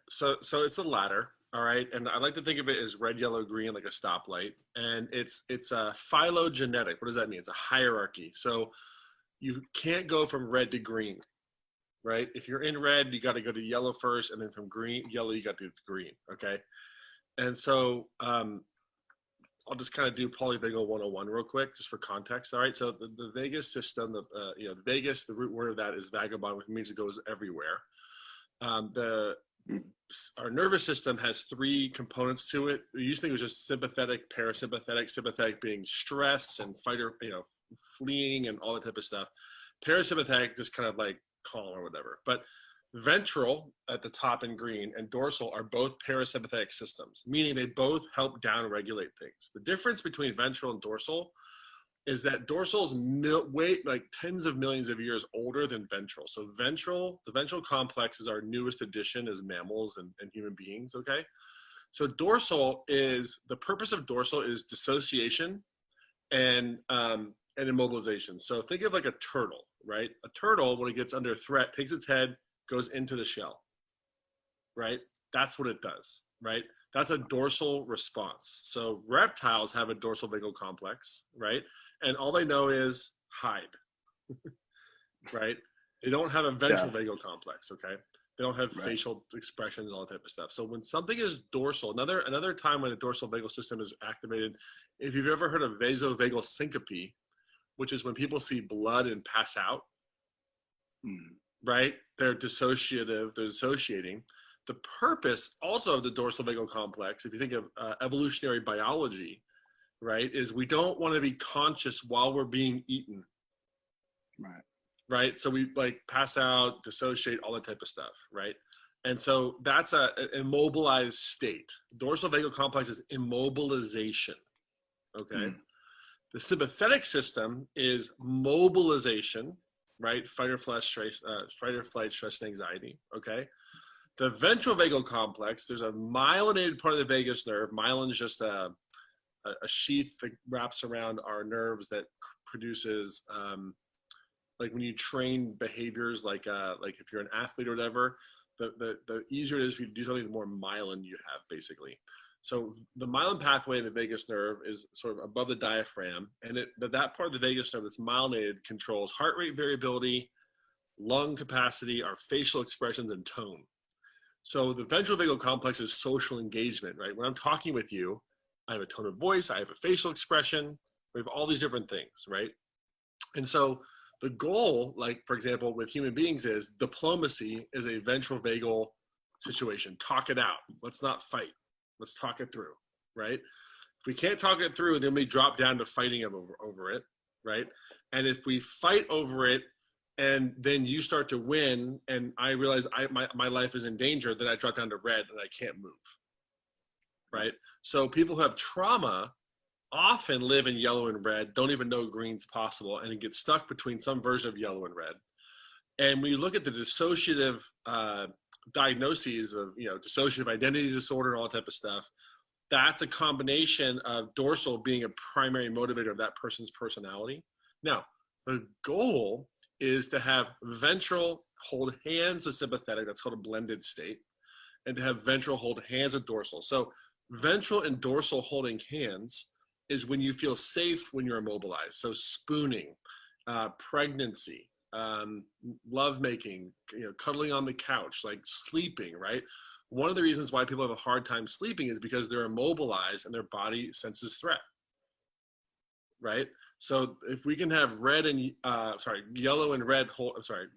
So it's a ladder, all right, and I like to think of it as red, yellow, green, like a stoplight, and it's a phylogenetic. What does that mean? It's a hierarchy. So you can't go from red to green, right? If you're in red, you got to go to yellow first, and then from yellow, you got to green, okay? And so I'll just kind of do Polyvagal 101 real quick, just for context. All right. So the vagus system, the vagus, the root word of that is vagabond, which means it goes everywhere. The Our nervous system has three components to it. We used to think it was just sympathetic, parasympathetic. Sympathetic being stress and fighter, fleeing and all that type of stuff. Parasympathetic just kind of like calm or whatever. But ventral at the top in green and dorsal are both parasympathetic systems, meaning they both help down-regulate things. The difference between ventral and dorsal is that dorsal is like tens of millions of years older than ventral. So the ventral complex is our newest addition as mammals and human beings, okay? So the purpose of dorsal is dissociation and immobilization. So think of like a turtle, right? A turtle, when it gets under threat, takes its head, goes into the shell, right? That's what it does, right? That's a dorsal response. So reptiles have a dorsal vagal complex, right? And all they know is hide, right? They don't have a ventral vagal complex, okay? They don't have facial expressions, all that type of stuff. So when something is dorsal, another time when the dorsal vagal system is activated, if you've ever heard of vasovagal syncope, which is when people see blood and pass out, right? They're dissociating. The purpose also of the dorsal vagal complex, if you think of evolutionary biology, right, is we don't want to be conscious while we're being eaten. Right? So we like pass out, dissociate, all that type of stuff, right? And so that's an immobilized state. Dorsal vagal complex is immobilization, okay? The sympathetic system is mobilization, right? Fight or flight, stress, and anxiety, okay? The ventral vagal complex, there's a myelinated part of the vagus nerve. Myelin is just a sheath that wraps around our nerves that produces, like when you train behaviors, like if you're an athlete or whatever, the easier it is for you to do something, the more myelin you have, basically. So the myelin pathway in the vagus nerve is sort of above the diaphragm, and that part of the vagus nerve that's myelinated controls heart rate variability, lung capacity, our facial expressions, and tone. So the ventral vagal complex is social engagement, right? When I'm talking with you, I have a tone of voice, I have a facial expression, we have all these different things, right? And so the goal, like for example, with human beings is diplomacy is a ventral vagal situation. Talk it out. Let's not fight. Let's talk it through, right? If we can't talk it through, then we drop down to fighting over it, right? And if we fight over it, and then you start to win, and I realize my life is in danger, then I drop down to red and I can't move, right? So people who have trauma often live in yellow and red, don't even know green's possible, and get stuck between some version of yellow and red. And when you look at the dissociative diagnoses of, dissociative identity disorder and all that type of stuff, that's a combination of dorsal being a primary motivator of that person's personality. Now, the goal is to have ventral hold hands with sympathetic, that's called a blended state, and to have ventral hold hands with dorsal. So ventral and dorsal holding hands is when you feel safe when you're immobilized. So spooning, pregnancy, lovemaking, cuddling on the couch, like sleeping, right? One of the reasons why people have a hard time sleeping is because they're immobilized and their body senses threat, right? So if we can have yellow and red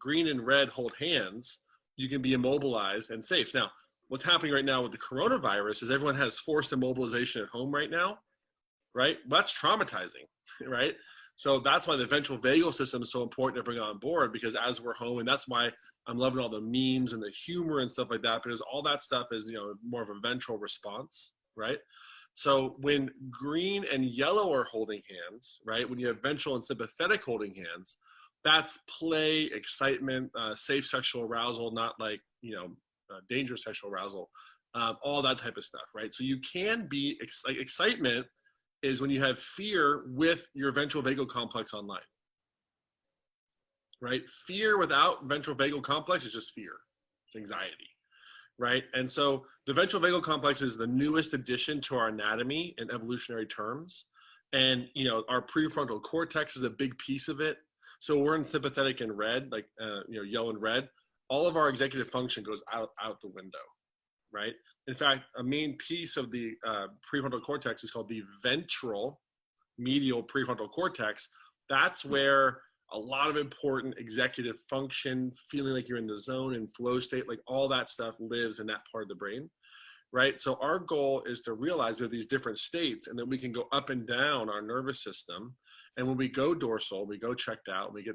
green and red hold hands, you can be immobilized and safe. Now, what's happening right now with the coronavirus is everyone has forced immobilization at home right now, right? That's traumatizing, right? So that's why the ventral vagal system is so important to bring on board, because as we're home, and that's why I'm loving all the memes and the humor and stuff like that, because all that stuff is, more of a ventral response, right? So when green and yellow are holding hands, right? When you have ventral and sympathetic holding hands, that's play, excitement, safe sexual arousal, not like, dangerous sexual arousal, all that type of stuff, right? So you can be, like excitement is when you have fear with your ventral vagal complex online, right? Fear without ventral vagal complex is just fear. It's anxiety, right? And so the ventral vagal complex is the newest addition to our anatomy in evolutionary terms. And, you know, our prefrontal cortex is a big piece of it. So we're in sympathetic and red, like, you know, yellow and red. All of our executive function goes out the window, right? In fact, a main piece of the prefrontal cortex is called the ventral medial prefrontal cortex. That's where a lot of important executive function, feeling like you're in the zone and flow state, like all that stuff lives in that part of the brain, right? So our goal is to realize we have these different states and then we can go up and down our nervous system. And when we go dorsal, we go checked out, we go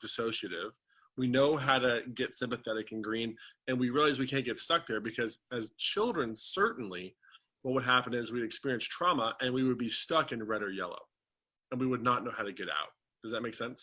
dissociative, we know how to get sympathetic and green, and we realize we can't get stuck there because as children, certainly what would happen is we'd experience trauma and we would be stuck in red or yellow and we would not know how to get out. Does that make sense?